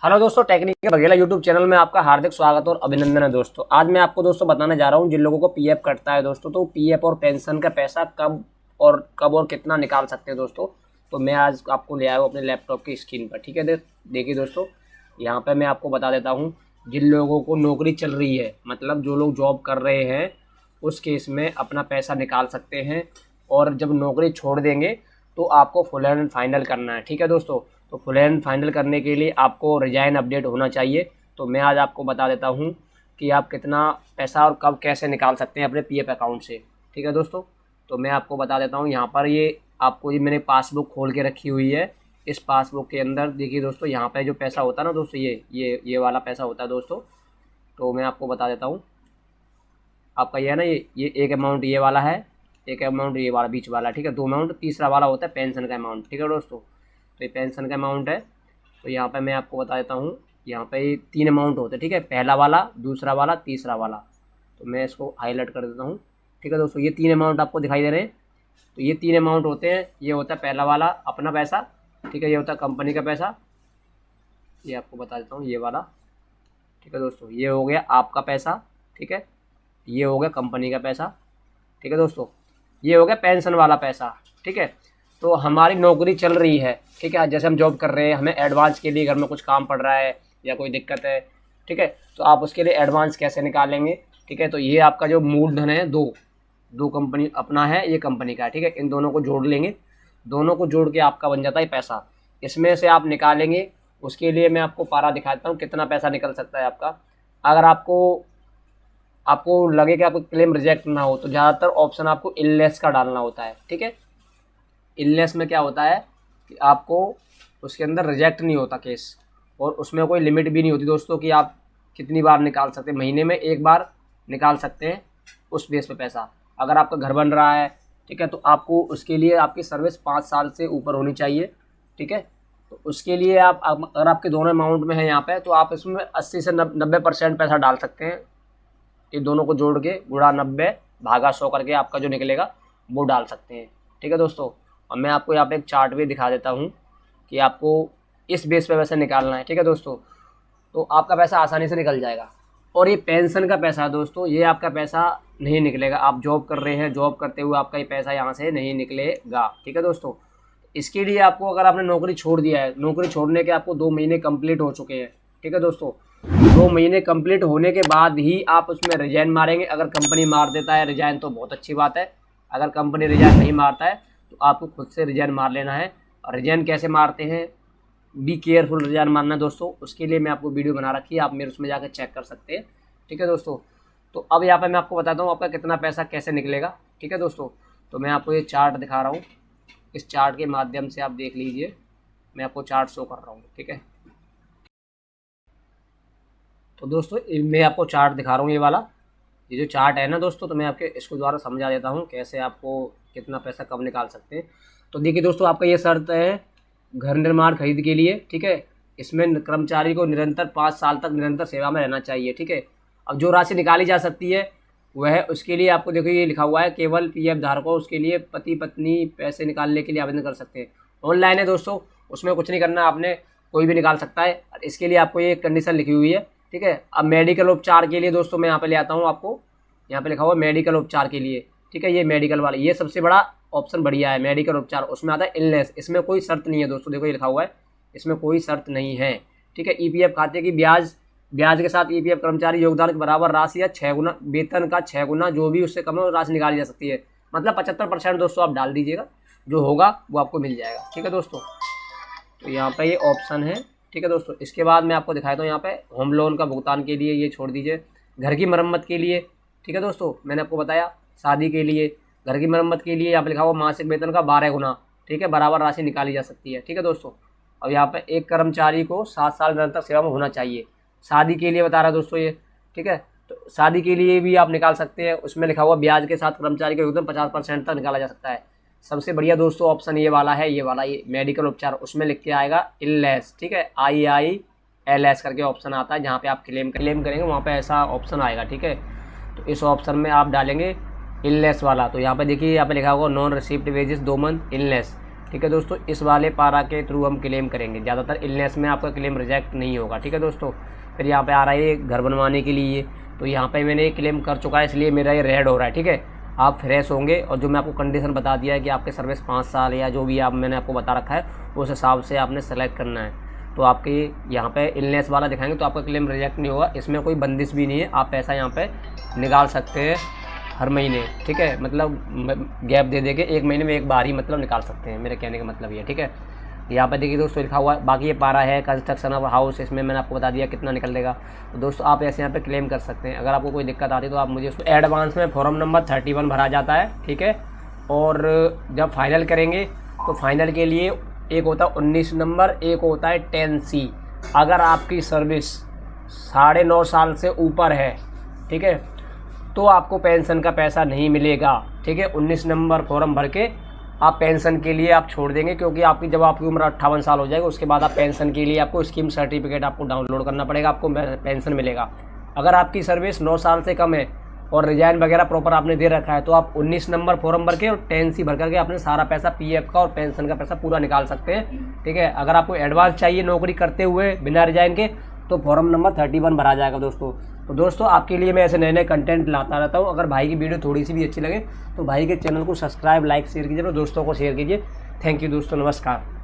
Hello दोस्तों, technical Baghela YouTube channel में आपका हार्दिक स्वागत और अभिनंदन है दोस्तों। आज मैं आपको दोस्तों बताने जा रहा हूं जिन लोगों को पीएफ कटता है दोस्तों, तो पीएफ और पेंशन का पैसा कब और कितना निकाल सकते हैं दोस्तों। तो मैं आज आपको ले आया हूँ अपने लैपटॉप की स्क्रीन पर। ठीक है, देखिए दोस्तों, यहाँ पर मैं आपको बता देता हूँ जिन लोगों को नौकरी चल रही है, मतलब जो लोग जॉब कर रहे हैं, उस केस में अपना पैसा निकाल सकते हैं। और जब नौकरी छोड़ देंगे तो आपको फुल एंड फाइनल करना है। ठीक है दोस्तों, तो फुल एंड फाइनल करने के लिए आपको रिजाइन अपडेट होना चाहिए। तो मैं आज आपको बता देता हूं कि आप कितना पैसा और कब कैसे निकाल सकते हैं अपने पीएफ अकाउंट से। ठीक है दोस्तों, तो मैं आपको बता देता हूं। यहाँ पर ये आपको मैंने पासबुक खोल के रखी हुई है। इस पासबुक के अंदर देखिए दोस्तों, यहाँ पर जो पैसा होता है ना दोस्तों, ये वाला पैसा होता है दोस्तों। तो मैं आपको बता देता हूँ, आपका ये है ना, ये एक अमाउंट ये वाला है, एक अमाउंट ये वाला बीच वाला। ठीक है, दो अमाउंट, तीसरा वाला होता है पेंशन का अमाउंट। ठीक है दोस्तों, तो ये पेंशन का अमाउंट है। तो यहाँ पे मैं आपको बता देता हूँ, यहाँ पे ये तीन अमाउंट होते हैं। ठीक है, पहला वाला, दूसरा वाला, तीसरा वाला। तो मैं इसको हाईलाइट कर देता हूँ। ठीक है दोस्तों, ये तीन अमाउंट आपको दिखाई दे रहे हैं। तो ये तीन अमाउंट होते हैं। ये होता है पहला वाला अपना पैसा। ठीक है, ये होता है कंपनी का पैसा, ये आपको बता देता हूँ, ये वाला। ठीक है दोस्तों, ये हो गया आपका पैसा। ठीक है, ये हो गया कंपनी का पैसा। ठीक है दोस्तों, ये हो गया पेंशन वाला पैसा। ठीक है, तो हमारी नौकरी चल रही है। ठीक है, जैसे हम जॉब कर रहे हैं, हमें एडवांस के लिए घर में कुछ काम पड़ रहा है या कोई दिक्कत है। ठीक है, तो आप उसके लिए एडवांस कैसे निकालेंगे। ठीक है, तो ये आपका जो मूलधन है, दो कंपनी अपना है, ये कंपनी का है। ठीक है, इन दोनों को जोड़ लेंगे, दोनों को जोड़ के आपका बन जाता है पैसा। इसमें से आप निकालेंगे। उसके लिए मैं आपको पारा दिखाता हूँ कितना पैसा निकल सकता है आपका। अगर आपको लगे कि आपको क्लेम रिजेक्ट ना हो, तो ज़्यादातर ऑप्शन आपको इलनेस का डालना होता है। ठीक है, इलनेस में क्या होता है कि आपको उसके अंदर रिजेक्ट नहीं होता केस, और उसमें कोई लिमिट भी नहीं होती दोस्तों कि आप कितनी बार निकाल सकते हैं। महीने में एक बार निकाल सकते हैं उस बेस पे पैसा। अगर आपका घर बन रहा है, ठीक है, तो आपको उसके लिए आपकी सर्विस 5 साल से ऊपर होनी चाहिए। ठीक है, तो उसके लिए आप अगर आपके दोनों अमाउंट में है यहाँ पे, तो आप इसमें 80 से 90% पैसा डाल सकते हैं। ये दोनों को जोड़ के गुणा 90 भागा 100 करके आपका जो निकलेगा वो डाल सकते हैं। ठीक है दोस्तों, और मैं आपको यहाँ पे एक चार्ट भी दिखा देता हूँ कि आपको इस बेस पे वैसे निकालना है। ठीक है दोस्तों, तो आपका पैसा आसानी से निकल जाएगा। और ये पेंशन का पैसा है दोस्तों, ये आपका पैसा नहीं निकलेगा। आप जॉब कर रहे हैं, जॉब करते हुए आपका ये पैसा यहाँ से नहीं निकलेगा। ठीक है दोस्तों, इसके लिए आपको, अगर आपने नौकरी छोड़ दिया है, नौकरी छोड़ने के आपको 2 महीने कंप्लीट हो चुके हैं। ठीक है दोस्तों, 2 महीने कंप्लीट होने के बाद ही आप उसमें रिजाइन मारेंगे। अगर कंपनी मार देता है रिजाइन तो बहुत अच्छी बात है। अगर कंपनी रिजाइन नहीं मारता है तो आपको खुद से रिजाइन मार लेना है। और रिजाइन कैसे मारते हैं, बी केयरफुल रिजाइन मारना है दोस्तों। उसके लिए मैं आपको वीडियो बना रखी है, आप मेरे उसमें जाकर चेक कर सकते हैं। ठीक है दोस्तों, तो अब यहाँ पे मैं आपको बताता हूँ आपका कितना पैसा कैसे निकलेगा। ठीक है दोस्तों, तो मैं आपको ये चार्ट दिखा रहा हूँ, इस चार्ट के माध्यम से आप देख लीजिए। मैं आपको चार्ट शो कर रहा हूँ। ठीक है, तो दोस्तों मैं आपको चार्ट दिखा रहा हूँ, ये वाला, ये जो चार्ट है ना दोस्तों, तो मैं आपके इसको द्वारा समझा देता हूँ कैसे आपको कितना पैसा कब निकाल सकते हैं। तो देखिए दोस्तों, आपका ये शर्त है घर निर्माण खरीद के लिए। ठीक है, इसमें कर्मचारी को निरंतर 5 साल तक निरंतर सेवा में रहना चाहिए। ठीक है, अब जो राशि निकाली जा सकती है वह, उसके लिए आपको देखिए ये लिखा हुआ है, केवल पीएफ धारकों, उसके लिए पति पत्नी पैसे निकालने के लिए आवेदन कर सकते हैं। ऑनलाइन है दोस्तों, उसमें कुछ नहीं करना, आपने कोई भी निकाल सकता है। इसके लिए आपको ये कंडीशन लिखी हुई है। ठीक है, अब मेडिकल उपचार के लिए दोस्तों मैं यहाँ पे ले आता हूँ, आपको यहाँ पे लिखा हुआ है मेडिकल उपचार के लिए। ठीक है, ये मेडिकल वाला, ये सबसे बड़ा ऑप्शन बढ़िया है, मेडिकल उपचार। उसमें आता है इलनेस, इसमें कोई शर्त नहीं है दोस्तों, देखो ये लिखा हुआ है, इसमें कोई शर्त नहीं है। ठीक है, ईपीएफ खाते की ब्याज के साथ ईपीएफ कर्मचारी योगदान के बराबर राशि या 6 गुना वेतन का 6 गुना, जो भी उससे कम है, राशि निकाली जा सकती है। मतलब 75% दोस्तों आप डाल दीजिएगा, जो होगा वो आपको मिल जाएगा। ठीक है दोस्तों, तो यहाँ पे ये ऑप्शन है। ठीक है दोस्तों, इसके बाद मैं आपको दिखाता हूँ यहाँ पे होम लोन का भुगतान के लिए, ये छोड़ दीजिए। घर की मरम्मत के लिए, ठीक है दोस्तों, मैंने आपको बताया। शादी के लिए, घर की मरम्मत के लिए यहाँ पे लिखा हुआ मासिक वेतन का 12 गुना, ठीक है, बराबर राशि निकाली जा सकती है। ठीक है दोस्तों, और यहाँ पे एक कर्मचारी को 7 साल निरंतर सेवा में होना चाहिए। शादी के लिए बता रहा है दोस्तों ये। ठीक है, तो शादी के लिए भी आप निकाल सकते हैं। उसमें लिखा हुआ ब्याज के साथ कर्मचारी का योगदान 50% तक निकाला जा सकता है। सबसे बढ़िया दोस्तों ऑप्शन ये वाला है, ये वाला, ये मेडिकल उपचार। उसमें लिख के आएगा इलनेस। ठीक है, IILS करके ऑप्शन आता है, जहाँ पे आप क्लेम करेंगे वहाँ पे ऐसा ऑप्शन आएगा। ठीक है, तो इस ऑप्शन में आप डालेंगे इलनेस वाला। तो यहाँ पे देखिए, यहाँ पे लिखा होगा non received wages 2 month illness. ठीक है दोस्तों, इस वाले पारा के थ्रू हम क्लेम करेंगे। ज़्यादातर इलनेस में आपका क्लेम रिजेक्ट नहीं होगा। ठीक है दोस्तों, फिर यहाँ पे आ रहा है घर बनवाने के लिए, तो यहाँ पे मैंने क्लेम कर चुका है, इसलिए मेरा ये रेड हो रहा है। ठीक है, आप फ्रेश होंगे और जो मैं आपको कंडीशन बता दिया है कि आपके सर्विस 5 साल या जो भी मैंने आपको बता रखा है उस हिसाब से आपने सेलेक्ट करना है। तो आपके यहाँ पे इलनेस वाला दिखाएंगे तो आपका क्लेम रिजेक्ट नहीं होगा। इसमें कोई बंदिश भी नहीं है, आप पैसा यहाँ पे निकाल सकते हैं हर महीने। ठीक है, मतलब गैप दे दे के 1 महीने में एक बार ही मतलब निकाल सकते हैं, मेरे कहने का मतलब ये। ठीक है, यहाँ पे देखिए दोस्तों लिखा हुआ है। बाकी ये पारा है कंस्ट्रक्शन ऑफ हाउस, इसमें मैंने आपको बता दिया कितना निकल देगा। तो दोस्तों आप ऐसे यहाँ पे क्लेम कर सकते हैं। अगर आपको कोई दिक्कत आती है तो आप मुझे उसको एडवांस में फॉर्म नंबर 31 भरा जाता है। ठीक है, और जब फाइनल करेंगे तो फाइनल के लिए एक होता है 19 नंबर, एक होता है 10C। अगर आपकी सर्विस 9.5 साल से ऊपर है, ठीक है, तो आपको पेंशन का पैसा नहीं मिलेगा। ठीक है, 19 नंबर फॉर्म भर के आप पेंशन के लिए आप छोड़ देंगे, क्योंकि आपकी जब आपकी उम्र 58 साल हो जाएगी उसके बाद आप पेंशन के लिए आपको स्कीम सर्टिफिकेट आपको डाउनलोड करना पड़ेगा, आपको पेंशन मिलेगा। अगर आपकी सर्विस 9 साल से कम है और रिजाइन वगैरह प्रॉपर आपने दे रखा है तो आप 19 नंबर फॉर्म भर के और 10C भर करके अपने सारा पैसा पीएफ का और पेंशन का पैसा पूरा निकाल सकते हैं। ठीक है, अगर आपको एडवांस चाहिए नौकरी करते हुए बिना रिजाइन के तो फॉर्म नंबर 31 भरा जाएगा दोस्तों। तो दोस्तों आपके लिए मैं ऐसे नए नए कंटेंट लाता रहता हूँ। अगर भाई की वीडियो थोड़ी सी भी अच्छी लगे तो भाई के चैनल को सब्सक्राइब, लाइक, शेयर कीजिए और दोस्तों को शेयर कीजिए। थैंक यू दोस्तों, नमस्कार।